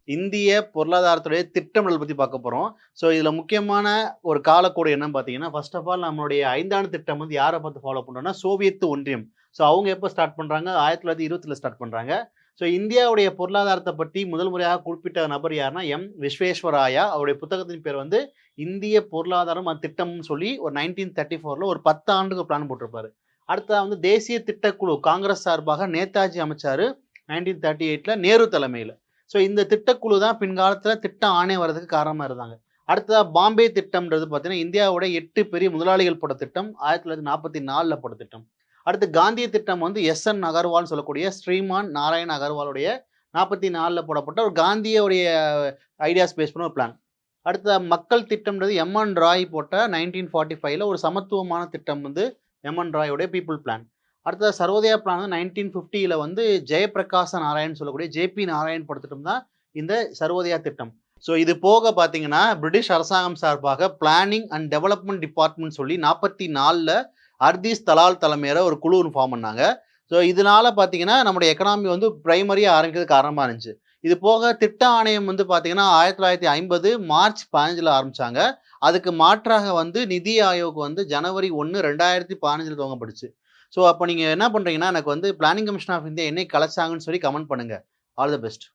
இந்திய பொருளாதாரத்துடைய திட்டமிடல் பத்தி பார்க்க போறோம். ஸோ இதுல முக்கியமான ஒரு காலக்கோடு என்னன்னு பார்த்தீங்கன்னா, ஃபர்ஸ்ட் ஆஃப் ஆல் நம்மளுடைய 5 ஆண்டு திட்டம் வந்து யார பார்த்து ஃபாலோ பண்றோம்னா, சோவியத் ஒன்றியம். ஸோ அவங்க எப்ப ஸ்டார்ட் பண்றாங்க? 1920ல ஸ்டார்ட் பண்றாங்க. ஸோ இந்தியாவுடைய பொருளாதாரத்த பத்தி முதல் முறையாக குறிப்பிட்ட நபர் யாருன்னா, விஸ்வேஸ்வராயா. அவருடைய புத்தகத்தின் பேர் வந்து இந்திய பொருளாதாரம் திட்டம்னு சொல்லி ஒரு 1934ல ஒரு 10 ஆண்டுக்கு பிளான் போட்டிருப்பாரு. அடுத்ததா வந்து தேசிய திட்டக்குழு காங்கிரஸ் சார்பாக நேதாஜி அமைச்சாரு 1938ல நேரு தலைமையில. ஸோ இந்த திட்டக்குழு தான் பின்காலத்துல திட்ட ஆணையம் வர்றதுக்கு காரணமா இருந்தாங்க. அடுத்ததா பாம்பே திட்டம்ன்றது பார்த்தீங்கன்னா, இந்தியாவோட 8 பெரிய முதலாளிகள் போட்ட திட்டம். 1944ல போட்ட திட்டம். அடுத்து காந்திய திட்டம் வந்து எஸ்.என். அகர்வால்னு சொல்லக்கூடிய ஸ்ரீமான் நாராயண் அகர்வாலுடைய 44ல போடப்பட்ட ஒரு காந்தியோடைய ஐடியாஸ் பேஸ் பண்ண ஒரு பிளான். அடுத்ததா மக்கள் திட்டம்ன்றது எம்.என். ராய் போட்ட 1945ல ஒரு சமத்துவமான திட்டம் வந்து எம்.என். ராயோடைய பீப்பிள் பிளான். அடுத்ததா சர்வோதயா பிளான் வந்து 1950ல வந்து ஜெயப்பிரகாச நாராயண் சொல்லக்கூடிய ஜே.பி. நாராயண் போட்ட திட்டம் தான் இந்த சர்வோதயா திட்டம். ஸோ இது போக பார்த்தீங்கன்னா, பிரிட்டிஷ் அரசாங்கம் சார்பாக பிளானிங் அண்ட் டெவலப்மெண்ட் டிபார்ட்மெண்ட் சொல்லி 44ல ஹர்தீஸ் தலால் தலைமையில ஒரு குழு ஒண்ணு ஃபார்ம் பண்ணாங்க. ஸோ இதனால பார்த்தீங்கன்னா, நம்முடைய எக்கனாமி வந்து பிரைமரியா ஆரம்பிக்கிறதுக்கு காரணமா இருந்துச்சு. இது போக திட்ட ஆணையம் வந்து பார்த்தீங்கன்னா, 1950 மார்ச் 15ல ஆரம்பிச்சாங்க. அதுக்கு மாற்றாக வந்து நிதி ஆயோக் வந்து ஜனவரி 1, 2015ல துவங்கப்பட்டுச்சு. ஸோ அப்ப நீங்க என்ன பண்றீங்கன்னா, எனக்கு வந்து பிளானிங் கமிஷன் ஆஃப் இந்தியா என்னைக்கு கலைச்சாங்கன்னு சொல்லி கமெண்ட் பண்ணுங்க. All the best.